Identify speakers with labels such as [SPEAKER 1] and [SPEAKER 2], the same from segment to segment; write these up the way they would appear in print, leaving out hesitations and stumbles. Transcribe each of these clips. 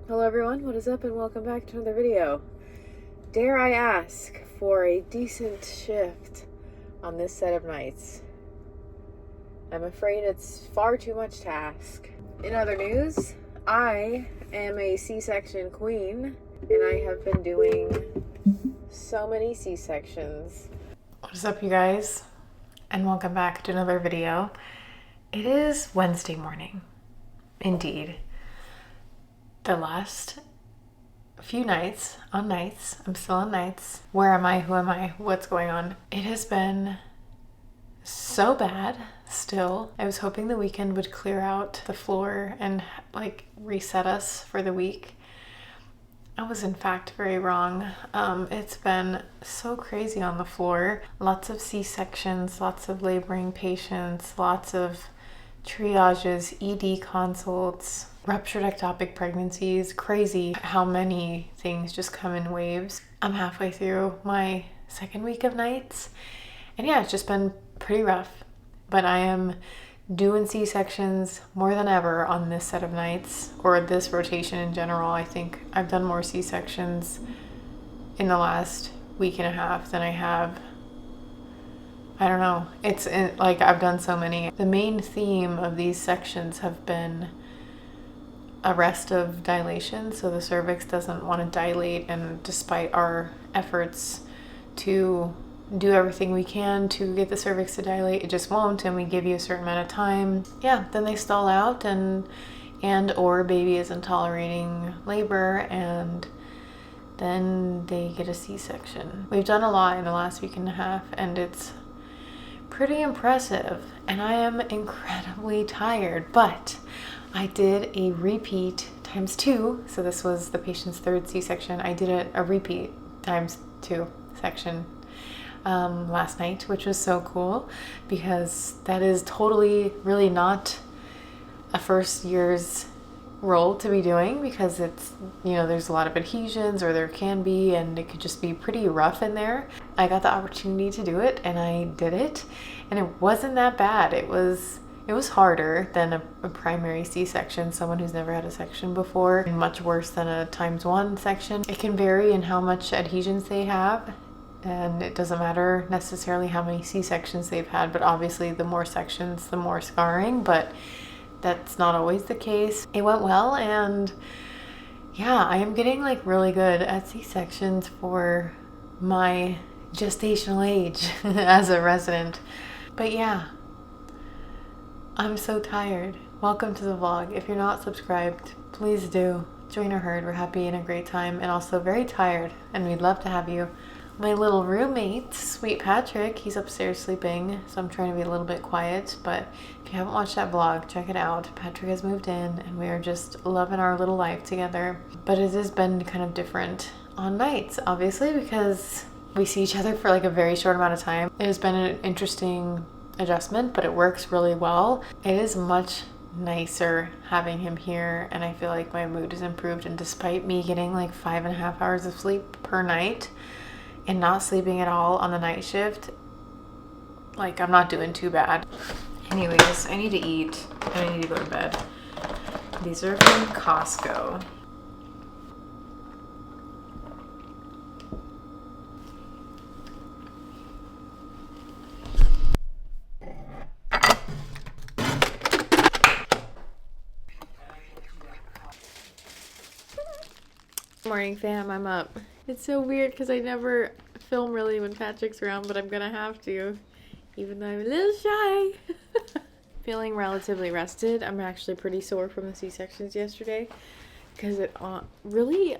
[SPEAKER 1] Hello everyone, what is up and welcome back to another video. Dare I ask for a decent shift on this set of nights? I'm afraid it's far too much to ask. In other news, I am a C-section queen and I have been doing so many C-sections.
[SPEAKER 2] What is up, you guys? And welcome back to another video. It is Wednesday morning. Indeed. The last few nights, I'm still on nights. Where am I? Who am I? What's going on? It has been so bad still. I was hoping the weekend would clear out the floor and like reset us for the week. I was in fact very wrong. It's been so crazy on the floor. Lots of C-sections, lots of laboring patients, lots of triages, ED consults, ruptured ectopic pregnancies. Crazy how many things just come in waves. I'm halfway through my second week of nights, and yeah, it's just been pretty rough, but I am doing C-sections more than ever on this set of nights, or this rotation in general. I think I've done more C-sections in the last week and a half than I have, I don't know, like I've done so many. The main theme of these sections have been arrest of dilation, so the cervix doesn't want to dilate, and despite our efforts to do everything we can to get the cervix to dilate, it just won't, and we give you a certain amount of time. Yeah, then they stall out and or baby isn't tolerating labor, and then they get a C-section. We've done a lot in the last week and a half, and it's pretty impressive, and I am incredibly tired, but I did a repeat times 2. So this was the patient's third C-section. I did a repeat times 2 section last night, which was so cool because that is totally really not a first year's role to be doing, because it's, you know, there's a lot of adhesions, or there can be, and it could just be pretty rough in there. I got the opportunity to do it and I did it, and it wasn't that bad. It was harder than a primary C-section, someone who's never had a section before, and much worse than a times 1 section. It can vary in how much adhesions they have, and it doesn't matter necessarily how many C-sections they've had, but obviously the more sections, the more scarring, but that's not always the case. It went well, and yeah, I am getting like really good at C-sections for my gestational age as a resident. But yeah, I'm so tired. Welcome to the vlog. If you're not subscribed, please do. Join our herd. We're happy and a great time, and also very tired, and we'd love to have you. My little roommate, sweet Patrick, he's upstairs sleeping, so I'm trying to be a little bit quiet, but if you haven't watched that vlog, check it out. Patrick has moved in, and we are just loving our little life together. But it has been kind of different on nights, obviously, because we see each other for like a very short amount of time. It has been an interesting adjustment, but it works really well. It is much nicer having him here, and I feel like my mood has improved, and despite me getting like 5.5 hours of sleep per night and not sleeping at all on the night shift, like I'm not doing too bad. Anyways, I need to eat and I need to go to bed. These are from Costco.
[SPEAKER 1] Morning fam, I'm up. It's so weird because I never film really when Patrick's around, but I'm gonna have to, even though I'm a little shy. Feeling relatively rested. I'm actually pretty sore from the C-sections yesterday because it really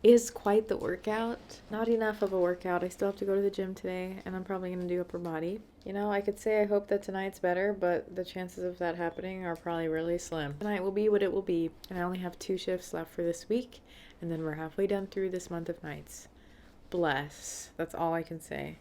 [SPEAKER 1] is quite the workout. Not enough of a workout. I still have to go to the gym today, and I'm probably gonna do upper body. You know, I could say I hope that tonight's better, but the chances of that happening are probably really slim. Tonight will be what it will be, and I only have 2 shifts left for this week, and then we're halfway done through this month of nights. Bless. That's all I can say.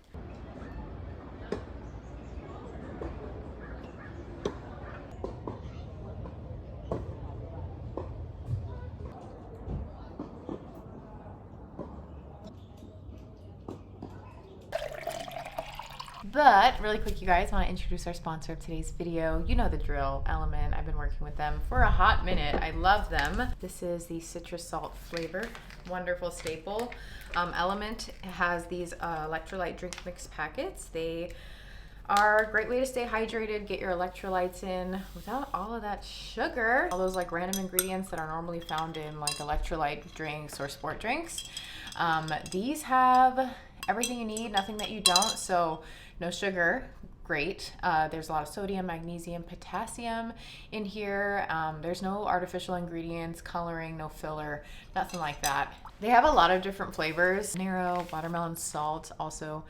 [SPEAKER 2] But really quick, you guys, I want to introduce our sponsor of today's video. You know the drill, Element. I've been working with them for a hot minute. I love them. This is the citrus salt flavor, wonderful staple. Element has these electrolyte drink mix packets. They are a great way to stay hydrated, get your electrolytes in without all of that sugar, all those like random ingredients that are normally found in like electrolyte drinks or sport drinks. These have everything you need, nothing that you don't, so no sugar, great. There's a lot of sodium, magnesium, potassium in here. There's no artificial ingredients, coloring, no filler, nothing like that. They have a lot of different flavors. Narrow, watermelon salt, also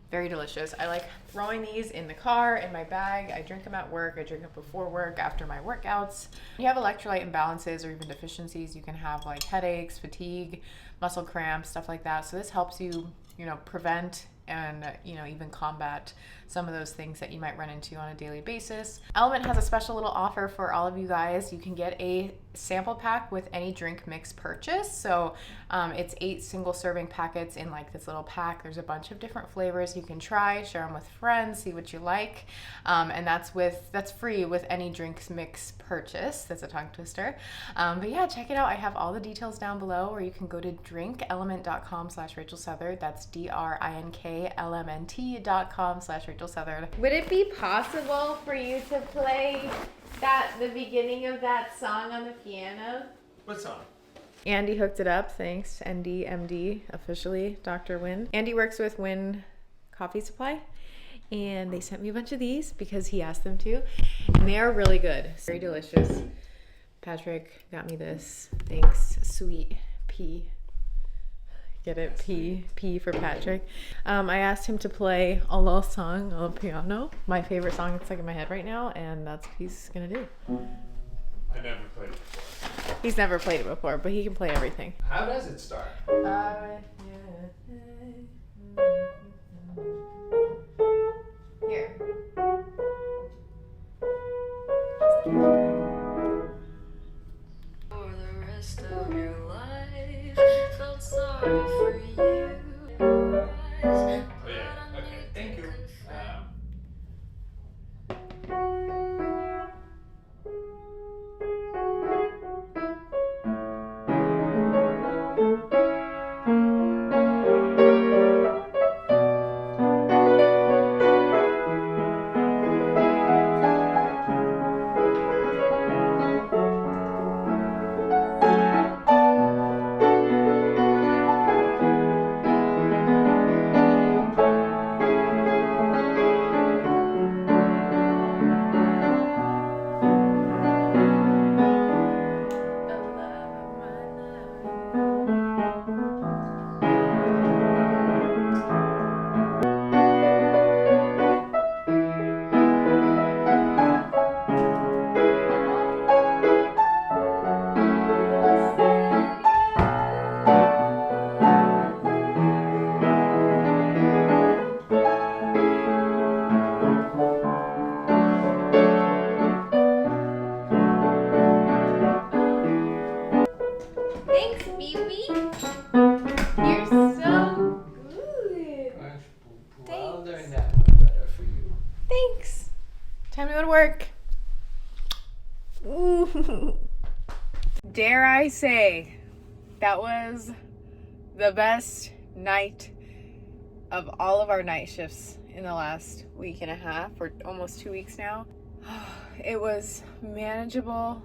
[SPEAKER 2] very delicious. I like throwing these in the car, in my bag. I drink them at work. I drink them before work, after my workouts. When you have electrolyte imbalances or even deficiencies, you can have like headaches, fatigue, muscle cramps, stuff like that. So this helps you, prevent and, even combat some of those things that you might run into on a daily basis. Element has a special little offer for all of you guys. You can get a sample pack with any drink mix purchase. So it's 8 single serving packets in like this little pack. There's a bunch of different flavors you can try, share them with friends, see what you like. And that's free with any drinks mix purchase. That's a tongue twister. But yeah, check it out. I have all the details down below, or you can go to drinkelement.com/Rachel Southard. That's DRINKLMNT.com/Rachel Southard.
[SPEAKER 1] Would it be possible for you to play the beginning of that song on the piano?
[SPEAKER 3] What song?
[SPEAKER 1] Andy hooked it up. Thanks, MD, officially Dr. Wynn. Andy works with Wynn Coffee Supply, and they sent me a bunch of these because he asked them to, and they are really good. Very delicious. Patrick got me this. Thanks, sweet pea. Get it? P for Patrick. I asked him to play a little song on the piano, my favorite song that's like in my head right now, and that's what he's gonna do.
[SPEAKER 3] I never played it before.
[SPEAKER 1] He's never played it before, but he can play everything.
[SPEAKER 3] How does it start?
[SPEAKER 1] Here.
[SPEAKER 4] For the rest of your life, felt sorry for you.
[SPEAKER 3] Oh yeah, okay, thank you.
[SPEAKER 1] Thanks, Phoebe. You're so good.
[SPEAKER 3] I'll learn that one better for you.
[SPEAKER 1] Thanks. Time to go to work. Dare I say, that was the best night of all of our night shifts in the last week and a half, or almost 2 weeks now. It was manageable.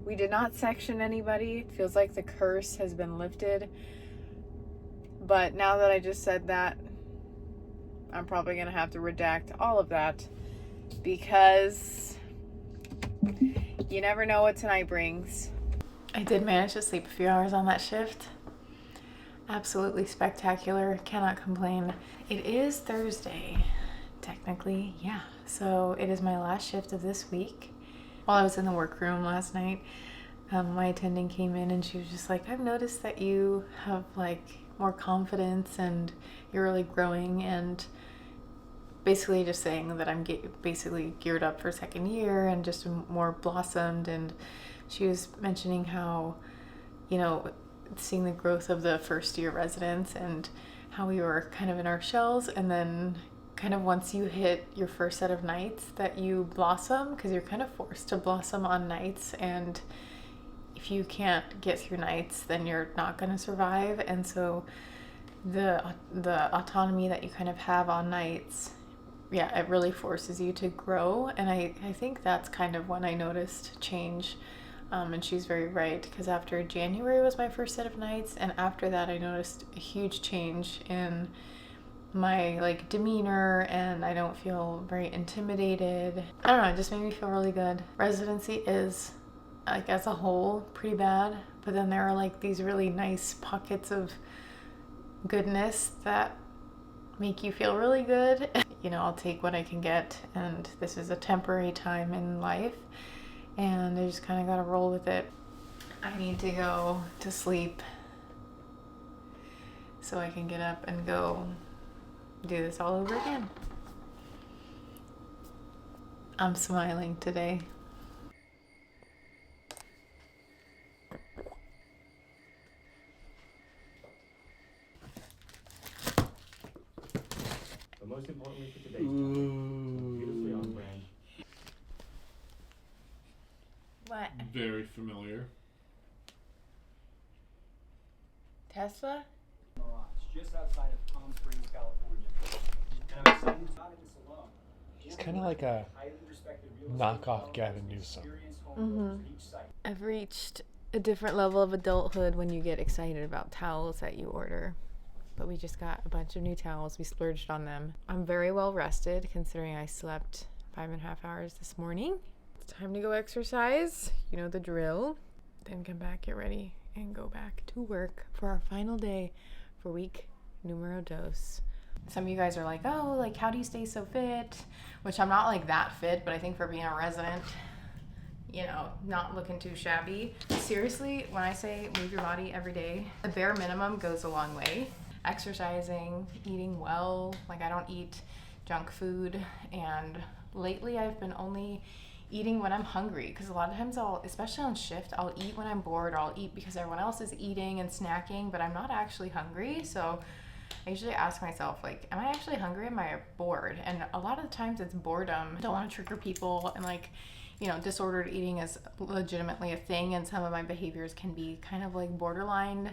[SPEAKER 1] We did not section anybody. It feels like the curse has been lifted. But now that I just said that, I'm probably going to have to redact all of that, because you never know what tonight brings.
[SPEAKER 2] I did manage to sleep a few hours on that shift. Absolutely spectacular. Cannot complain. It is Thursday, technically, yeah. So it is my last shift of this week. While I was in the workroom last night, my attending came in and she was just like, I've noticed that you have like more confidence and you're really growing, and basically just saying that I'm basically geared up for second year and just more blossomed. And she was mentioning how, seeing the growth of the first year residents and how we were kind of in our shells, and then kind of once you hit your first set of nights that you blossom, because you're kind of forced to blossom on nights, and if you can't get through nights, then you're not going to survive. And so the autonomy that you kind of have on nights, yeah, it really forces you to grow. And I think that's kind of when I noticed change. And she's very right, because after January was my first set of nights, and after that I noticed a huge change in my like demeanor, and I don't feel very intimidated. I don't know, it just made me feel really good. Residency is, like, as a whole pretty bad, but then there are like these really nice pockets of goodness that make you feel really good. You know, I'll take what I can get, and this is a temporary time in life, and I just kind of gotta roll with it. I need to go to sleep so I can get up and go do this all over again. I'm smiling today.
[SPEAKER 3] But most importantly for today's topic, beautifully on brand.
[SPEAKER 1] What?
[SPEAKER 5] Very familiar.
[SPEAKER 1] Tesla?
[SPEAKER 6] Just outside of Palm Springs, California. And I'm excited about it alone.
[SPEAKER 7] He's kind of like a knockoff Gavin Newsom.
[SPEAKER 1] I've reached a different level of adulthood when you get excited about towels that you order. But we just got a bunch of new towels. We splurged on them. I'm very well rested considering I slept 5.5 hours this morning. It's time to go exercise. You know the drill. Then come back, get ready, and go back to work for our final day for week numero dos. Some of you guys are like, oh, like, how do you stay so fit? Which I'm not like that fit, but I think for being a resident, you know, not looking too shabby. Seriously, when I say move your body every day, the bare minimum goes a long way. Exercising, eating well, like I don't eat junk food, and lately I've been only eating when I'm hungry, because a lot of times I'll, especially on shift, I'll eat when I'm bored, or I'll eat because everyone else is eating and snacking, but I'm not actually hungry. So I usually ask myself, like, am I actually hungry? Am I bored? And a lot of the times it's boredom. I don't want to trigger people, and like, you know, disordered eating is legitimately a thing, and some of my behaviors can be kind of like borderline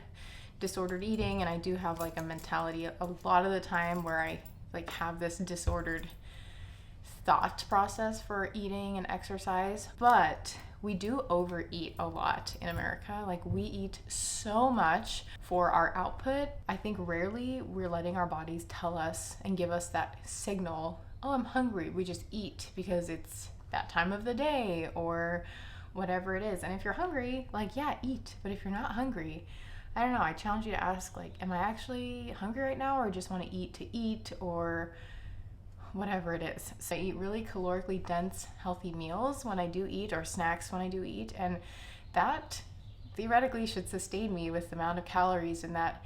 [SPEAKER 1] disordered eating, and I do have like a mentality a lot of the time where I like have this disordered thought process for eating and exercise. But we do overeat a lot in America. Like, we eat so much for our output. I think rarely we're letting our bodies tell us and give us that signal, oh, I'm hungry. We just eat because it's that time of the day or whatever it is. And if you're hungry, like, yeah, eat. But if you're not hungry, I don't know, I challenge you to ask, like, am I actually hungry right now, or just want to eat, or whatever it is. So I eat really calorically dense, healthy meals when I do eat, or snacks when I do eat, and that theoretically should sustain me with the amount of calories in that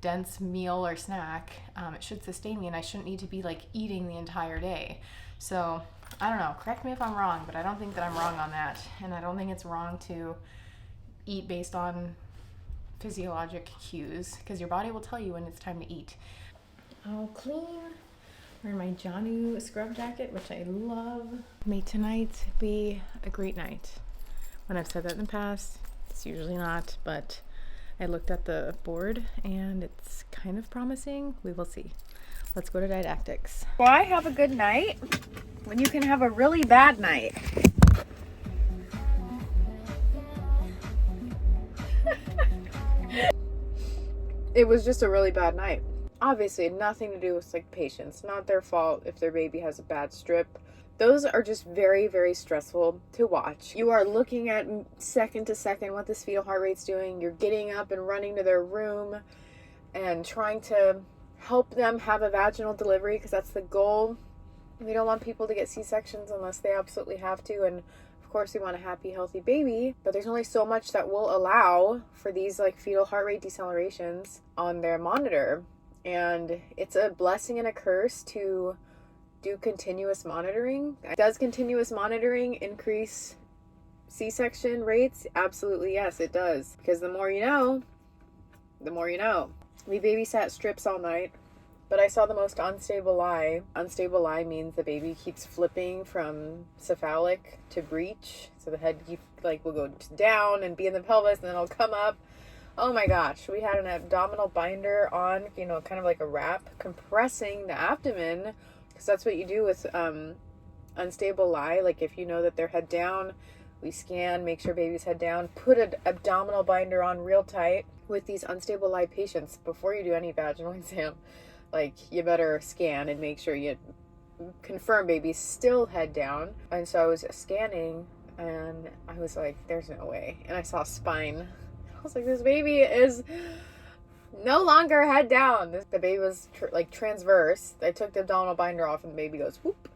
[SPEAKER 1] dense meal or snack. It should sustain me, and I shouldn't need to be like eating the entire day. So I don't know, correct me if I'm wrong, but I don't think that I'm wrong on that, and I don't think it's wrong to eat based on physiologic cues, because your body will tell you when it's time to eat. I'll clean. Wearing my Janu scrub jacket, which I love. May tonight be a great night. When I've said that in the past, it's usually not, but I looked at the board and it's kind of promising. We will see. Let's go to didactics.
[SPEAKER 8] Why have a good night when you can have a really bad night? It was just a really bad night. Obviously, nothing to do with like patients. Not their fault if their baby has a bad strip. Those are just very, very stressful to watch. You are looking at second to second what this fetal heart rate's doing. You're getting up and running to their room and trying to help them have a vaginal delivery, because that's the goal. We don't want people to get C-sections unless they absolutely have to, and of course we want a happy, healthy baby, but there's only so much that will allow for these like fetal heart rate decelerations on their monitor. And it's a blessing and a curse to do continuous monitoring. Does continuous monitoring increase C-section rates? Absolutely, yes, it does. Because the more you know, the more you know. We babysat strips all night. But I saw the most unstable lie. Unstable lie means the baby keeps flipping from cephalic to breech. So the head will go down and be in the pelvis, and then it'll come up. Oh my gosh, we had an abdominal binder on, kind of like a wrap, compressing the abdomen, because that's what you do with unstable lie. Like if you know that they're head down, we scan, make sure baby's head down, put an abdominal binder on real tight. With these unstable lie patients, before you do any vaginal exam, like you better scan and make sure you confirm baby's still head down. And so I was scanning and I was like, there's no way. And I saw spine. I was like, this baby is no longer head down. The baby was transverse. I took the abdominal binder off and the baby goes whoop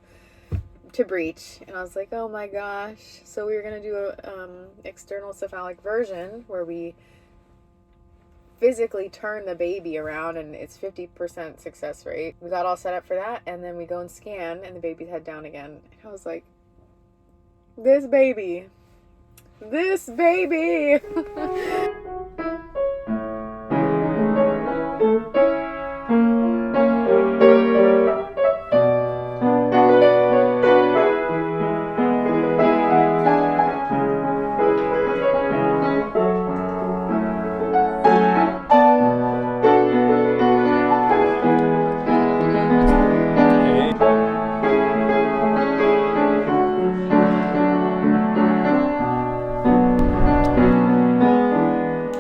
[SPEAKER 8] to breech. And I was like, oh my gosh. So we were going to do a external cephalic version where we physically turn the baby around, and it's 50% success rate. We got all set up for that, and then we go and scan and the baby's head down again. And I was like, this baby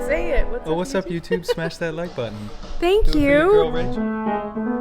[SPEAKER 1] Say it.
[SPEAKER 5] Oh, what's up, YouTube? Smash that like button.
[SPEAKER 1] Thank
[SPEAKER 5] Do it for your
[SPEAKER 1] you.
[SPEAKER 5] girl, Rachel.